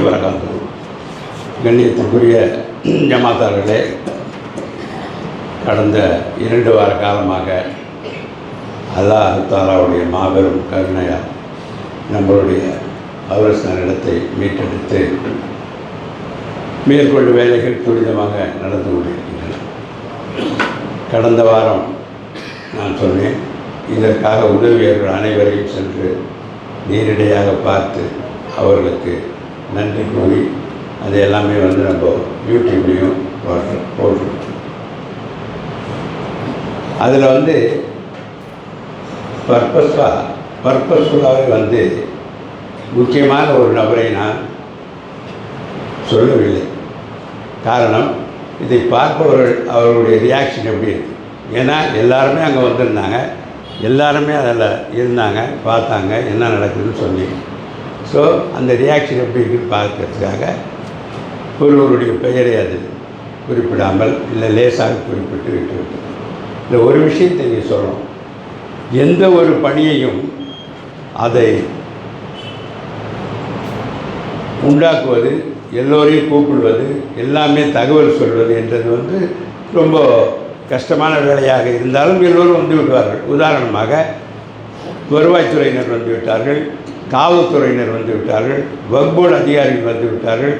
வரகாத்து. கண்ணியத்திற்குரிய ஜமாத்தார்களே, கடந்த 2 வார காலமாக அல்லாஹ் தாலாவுடைய மாபெரும் கருணையால் நம்மளுடைய கபரஸ்தான் இடத்தை மீட்டெடுத்து மேற்கொண்டு வேலைகள் துரிதமாக நடந்து கொண்டிருக்கின்றன. கடந்த வாரம் நான் சொன்னேன், இதற்காக உதவியவர்கள் அனைவரையும் சென்று நேரடியாக பார்த்து அவர்களுக்கு நன்றி கூறி அது எல்லாமே நம்ம யூடியூப்லேயும் போடுறோம். அதில் பர்பஸ்ஃபுல்லாகவே முக்கியமான ஒரு நபரை நான் சொல்லவில்லை. காரணம், இதை பார்ப்பவர்கள் அவர்களுடைய ரியாக்ஷன் எப்படி இருக்குது. ஏன்னா எல்லாருமே அங்கே வந்திருந்தாங்க, எல்லாருமே அதில் இருந்தாங்க, பார்த்தாங்க, என்ன நடக்குதுன்னு சொல்லி. ஸோ அந்த ரியாக்ஷன் எப்படி இருக்குன்னு பார்க்கறதுக்காக ஒருவருடைய பெயரை அது குறிப்பிடாமல் இல்லை லேசாக குறிப்பிட்டு விட்டு இந்த ஒரு விஷயத்தை நீங்கள் சொல்லணும். எந்த ஒரு பணியையும் அதை உண்டாக்குவது, எல்லோரையும் கூப்பிடுவது, எல்லாமே தகவல் சொல்வது என்றது ரொம்ப கஷ்டமான வேலையாக இருந்தாலும் எல்லோரும் வந்து விடுவார்கள். உதாரணமாக வருவாய்த்துறையினர் வந்து விட்டார்கள், காவல்துறையினர் வந்து விட்டார்கள், வக்ஃப் போர்டு அதிகாரிகள் வந்து விட்டார்கள்,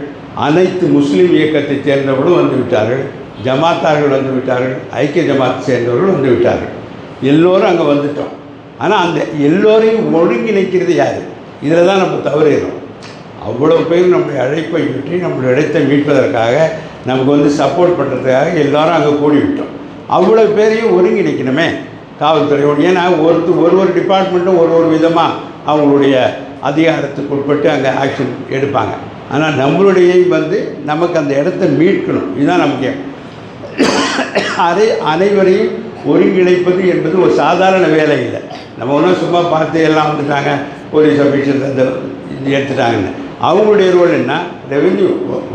அனைத்து முஸ்லீம் இயக்கத்தைச் சேர்ந்தவர்களும் வந்து விட்டார்கள், ஜமாத்தார்கள் வந்து விட்டார்கள், ஐக்கிய ஜமாத்தை சேர்ந்தவர்கள் வந்து விட்டார்கள். எல்லோரும் அங்கே வந்துட்டோம். ஆனால் அந்த எல்லோரையும் ஒருங்கிணைக்கிறது யார்? இதில் தான் நம்ம தவறுகிறோம். அவ்வளோ பேர் நம்முடைய அழைப்பை பற்றி நம்மளுடைய இடத்தை மீட்பதற்காக நமக்கு சப்போர்ட் பண்ணுறதுக்காக எல்லோரும் அங்கே கூடிவிட்டோம். அவ்வளோ பேரையும் ஒருங்கிணைக்கணுமே காவல்துறையோடு. ஏன்னா ஒரு டிபார்ட்மெண்ட்டும் ஒரு விதமாக அவங்களுடைய அதிகாரத்துக்கு உட்பட்டு அங்கே ஆக்ஷன் எடுப்பாங்க. ஆனால் நம்மளுடைய நமக்கு அந்த இடத்த மீட்கணும். இதுதான் நமக்கு. அனைவரையும் ஒருங்கிணைப்பது என்பது ஒரு சாதாரண வேலை இல்லை. நம்ம ஒன்றும் சும்மா பார்த்து எல்லாம் வந்துட்டாங்க, போலீஸ் ஆஃபீஸர்ஸ் அந்த எடுத்துட்டாங்கன்னு. அவங்களுடைய ரோல் என்ன? ரெவென்யூ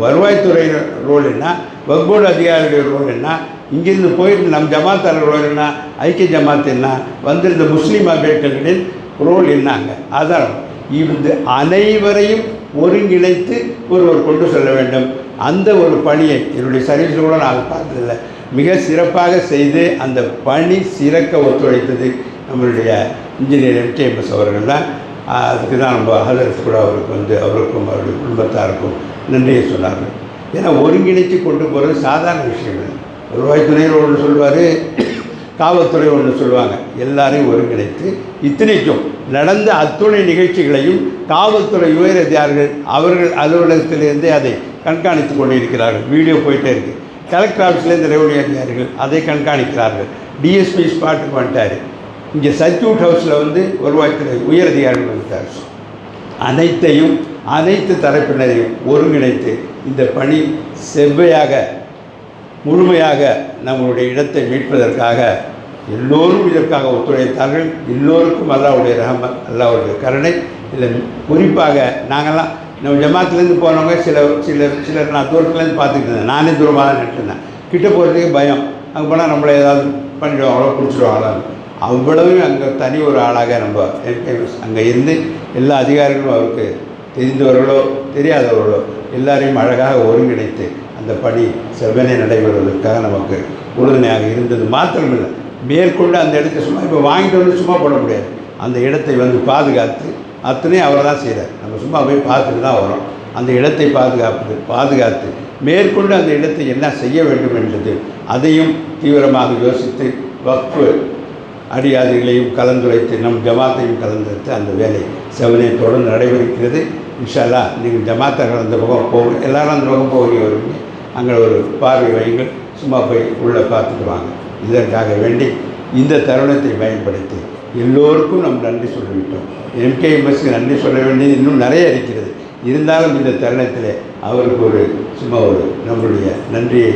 வருவாய்த்துறையினர் ரோல் என்ன? வக்ஃப் போர்டு அதிகாரிகளுடைய ரோல் என்ன? இங்கிருந்து போயிட்டு நம் ஜமாத்தாளர் ரோல் என்ன? ஐக்கிய ஜமாத் என்ன? வந்திருந்த முஸ்லீம் அபேட்களின் ரோல் என்னாங்க? ஆதாரம் இந்த அனைவரையும் ஒருங்கிணைத்து ஒருவர் கொண்டு செல்ல வேண்டும். அந்த ஒரு பணியை என்னுடைய சர்வீஸில் கூட நான் பார்த்ததில்லை. மிக சிறப்பாக செய்து அந்த பணி சிறக்க ஒத்துழைத்தது நம்மளுடைய இன்ஜினியர் MKMS அவர்கள் தான். அதுக்கு தான் நம்ம ஹதரத் கூட அவருக்கு அவருக்கும் அவருடைய குடும்பத்தாருக்கும் நன்றியை சொன்னார்கள். ஏன்னா ஒருங்கிணைத்து கொண்டு போகிறது சாதாரண விஷயம் இல்லை. வருவாய்த்துறையில் ஒன்று சொல்வார், காவல்துறை ஒன்று சொல்லுவாங்க. எல்லாரையும் ஒருங்கிணைத்து இத்தனைக்கும் நடந்த அத்துணை நிகழ்ச்சிகளையும் காவல்துறை உயர் அதிகாரிகள் அவர்கள் அலுவலகத்திலிருந்தே அதை கண்காணித்து கொண்டு இருக்கிறார்கள். வீடியோ போயிட்டே இருக்குது. கலெக்டர் ஆஃபீஸ்லேருந்து ரெவன்யூ அதிகாரிகள் அதை கண்காணிக்கிறார்கள். டிஎஸ்பி ஸ்பாட்டுக்கு வந்துட்டார். இங்கே சர்க்யூட் ஹவுஸில் வருவாய்த்துறை உயர் அதிகாரிகள் வந்துட்டார். அனைத்து தரப்பினரையும் ஒருங்கிணைத்து இந்த பணி செவ்வையாக முழுமையாக நம்மளுடைய இடத்தை மீட்பதற்காக எல்லோரும் இதற்காக ஒத்துழைத்தார்கள். எல்லோருக்கும் அல்லாஹ்வுடைய ரஹமத், அல்லாஹ்வுடைய கருணை. இதில் குறிப்பாக நாங்கள்லாம் நம்ம ஜமாத்துலேருந்து போனவங்க சிலர் நான் தூரத்துலேருந்து பார்த்துக்கிட்டு இருந்தேன். நானே தூரமாக தான் நின்றுருந்தேன். கிட்டே போகிறதுக்கு பயம். அங்கே போனால் நம்மளை ஏதாவது பண்ணிவிடுவாங்களோ, பிடிச்சிடுவாங்களோ. அவ்வளவும் அங்கே தனி ஒரு ஆளாக நம்ம MKMS அங்கே இருந்து எல்லா அதிகாரிகளும் அவருக்கு தெரிந்தவர்களோ தெரியாதவர்களோ எல்லாரையும் அழகாக ஒருங்கிணைத்து அந்த பணி செவ்வனே நடைபெறுவதற்காக நமக்கு உறுதுணையாக இருந்தது. மாத்திரமில்லை, மேற்கொண்டு அந்த இடத்தை சும்மா இப்போ வாங்கிட்டு சும்மா போட முடியாது. அந்த இடத்தை பாதுகாத்து அத்தனையும் அவர் தான் செய்கிறார். நம்ம சும்மா போய் பார்த்துட்டு தான் வரோம். அந்த இடத்தை பாதுகாத்து மேற்கொண்டு அந்த இடத்தை என்ன செய்ய வேண்டும் என்றது அதையும் தீவிரமாக யோசித்து வக்ஃப் அடியாதிகளையும் கலந்துரைத்து நம் ஜமாத்தையும் கலந்துரைத்து அந்த வேலை செவனே தொடர்ந்து நடைபெறுகிறது. இன்ஷா அல்லாஹ் நீங்கள் ஜமாத்தார்கள் அந்த பக்கம் போகும், எல்லோரும் அந்த பக்கம் போகிறீங்க வருவீங்க, அங்கே ஒரு பார்வை வையுங்கள், சும்மா போய் உள்ளே பார்த்துட்டு வாங்க. இதற்காக வேண்டி இந்த தருணத்தை பயன்படுத்தி எல்லோருக்கும் நம்ம நன்றி சொல்லிவிட்டோம். MKMSக்கு நன்றி சொல்ல வேண்டியது இன்னும் நிறைய இருக்கிறது. இருந்தாலும் இந்த தருணத்தில் அவருக்கு சும்மா நம்மளுடைய நன்றியை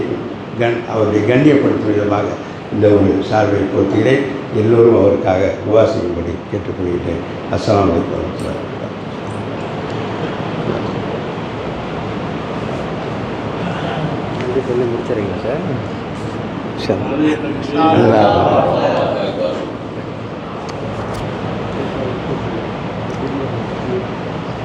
அவருடைய கண்ணியப்படுத்தும் விதமாக இந்த ஒரு சார்பை போற்றுகிறேன். எல்லோரும் அவருக்காக துஆ செய்யும்படி கேட்டுக்கொள்கிறேன். அஸ்ஸலாமு அலைக்கும் வரஹ்மத்துல்லாஹி சொல்லி முடிச்சிடுறீங்களா சார்? சரி.